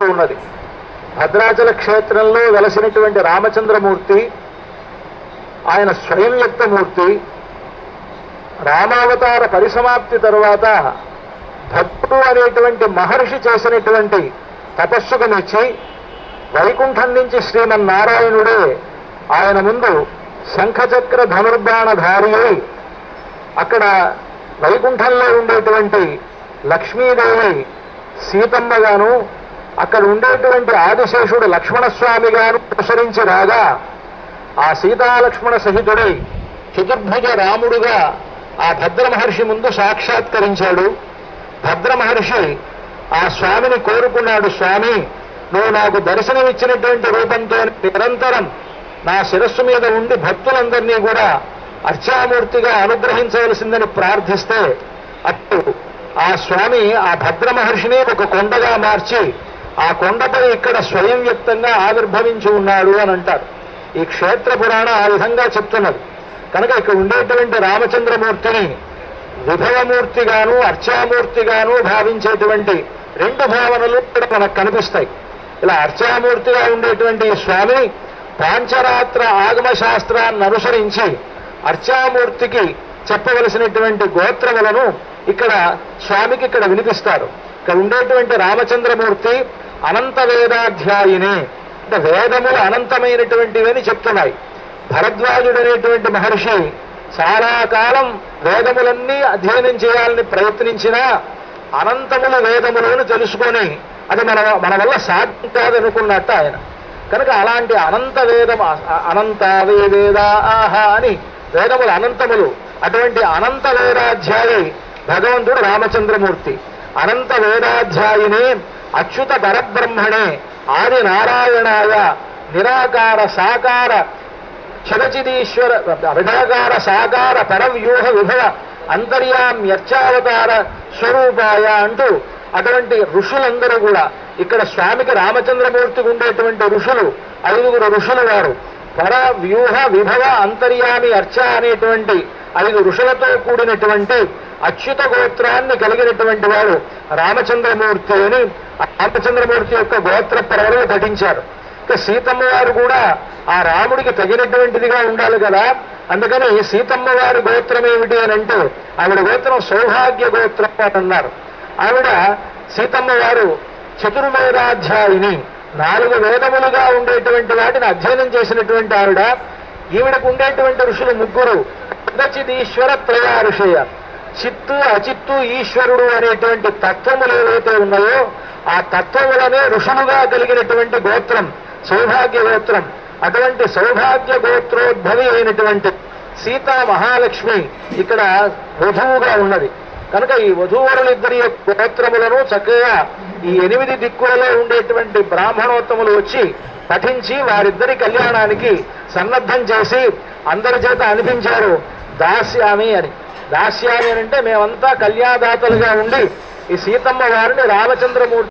ఉన్నది. భద్రాచల క్షేత్రంలో వెలసినటువంటి రామచంద్రమూర్తి ఆయన స్వయం వ్యక్తమూర్తి. రామావతార పరిసమాప్తి తరువాత భక్తుడు అనేటువంటి మహర్షి చేసినటువంటి తపస్సుకు మెచ్చి వైకుంఠం నుంచి శ్రీమన్నారాయణుడే ఆయన ముందు శంఖచక్ర ధనుర్బాణధారి అయి అక్కడ వైకుంఠంలో ఉండేటువంటి లక్ష్మీదేవి సీతమ్మగాను అక్కడ ఉండేటువంటి ఆదిశేషుడు లక్ష్మణస్వామి గారు అనుసరించి రాగా ఆ సీతాలక్ష్మణ సహితుడై చతుర్భుజ రాముడుగా ఆ భద్ర మహర్షి ముందు సాక్షాత్కరించాడు. భద్ర మహర్షి ఆ స్వామిని కోరుకున్నాడు, స్వామి నువ్వు నాకు దర్శనమిచ్చినటువంటి రూపంతో నిరంతరం నా శిరస్సు మీద ఉండి భక్తులందరినీ కూడా అర్చామూర్తిగా అనుగ్రహించవలసిందని ప్రార్థిస్తే అప్పుడు ఆ స్వామి ఆ భద్ర మహర్షిని ఒక కొండగా మార్చి ఆ కొండపై ఇక్కడ స్వయం వ్యక్తంగా ఆవిర్భవించి ఉన్నాడు అని అంటారు. ఈ క్షేత్ర పురాణం ఆ విధంగా చెప్తున్నది. కనుక ఇక్కడ ఉండేటువంటి రామచంద్రమూర్తిని విభవమూర్తిగాను అర్చామూర్తిగాను భావించేటువంటి రెండు భావనలు ఇక్కడ మనకు కనిపిస్తాయి. ఇలా అర్చామూర్తిగా ఉండేటువంటి స్వామి పాంచరాత్ర ఆగమ శాస్త్రాన్ని అనుసరించి అర్చామూర్తికి చెప్పవలసినటువంటి గోత్రములను ఇక్కడ స్వామికి ఇక్కడ వినిపిస్తారు. ఇక్కడ ఉండేటువంటి రామచంద్రమూర్తి అనంత వేదాధ్యాయిని, అంటే వేదములు అనంతమైనటువంటివని చెప్తున్నాయి. భరద్వాజుడు అనేటువంటి మహర్షి చాలా కాలం వేదములన్నీ అధ్యయనం చేయాలని ప్రయత్నించినా అనంతముల వేదములను తెలుసుకొని అది మన వల్ల సాధ్యం కాదనుకున్నట్టు ఆయన. కనుక అలాంటి అనంత వేదం అనంత వేద ఆహా అని వేదములు అనంతములు, అటువంటి అనంత వేదాధ్యాయి భగవంతుడు రామచంద్రమూర్తి. అనంత వేదాధ్యాయినే అచ్యుత పరబ్రహ్మణే ఆది నారాయణాయ నిరాకార సాకార చరచిదీశ్వర విధాకార సాకార పరవ్యూహ విభవ అంతర్యామ్యర్చావతార స్వరూపాయ అంటూ అటువంటి ఋషులందరూ కూడా ఇక్కడ స్వామికి రామచంద్రమూర్తికి ఉండేటువంటి ఋషులు 5 ఋషులు వారు పర వ్యూహ విభవ అంతర్యామి అర్చ అనేటువంటి 5 ఋషులతో కూడినటువంటి అచ్యుత గోత్రాన్ని కలిగినటువంటి వాడు రామచంద్రమూర్తి అని రామచంద్రమూర్తి యొక్క గోత్ర పర్వలు పఠించారు. ఇక సీతమ్మ వారు కూడా ఆ రాముడికి తగినటువంటిదిగా ఉండాలి కదా, అందుకని సీతమ్మ వారి గోత్రం ఏమిటి అని అంటే ఆవిడ గోత్రం సౌభాగ్య గోత్రం అని అన్నారు. ఆవిడ సీతమ్మ వారు చతుర్వేదాధ్యాయిని, 4 వేదములుగా ఉండేటువంటి వాటిని అధ్యయనం చేసినటువంటి ఆవిడ. ఈవిడకు ఉండేటువంటి ఋషులు 3. చిదచిదీశ్వర త్రయా ఋషయ, చిత్తు అచిత్తు ఈశ్వరుడు అనేటువంటి తత్వములు ఏవైతే ఉన్నాయో ఆ తత్వములనే ఋషులుగా కలిగినటువంటి గోత్రం సౌభాగ్య గోత్రం. అటువంటి సౌభాగ్య గోత్రోద్భవి అయినటువంటి సీతా మహాలక్ష్మి ఇక్కడ వధువుగా ఉన్నది. కనుక ఈ వధూవరులిద్దరి యొక్క గోత్రములను చక్కగా ఈ 8 దిక్కులలో ఉండేటువంటి బ్రాహ్మణోత్తములు వచ్చి పఠించి వారిద్దరి కళ్యాణానికి సన్నద్ధం చేసి అందరి చేత అనిపించారు దాస్యామి అని. దాస్యామి అంటే మేమంతా కళ్యాణదాతలుగా ఉండి ఈ సీతమ్మ వారిని రామచంద్రమూర్తి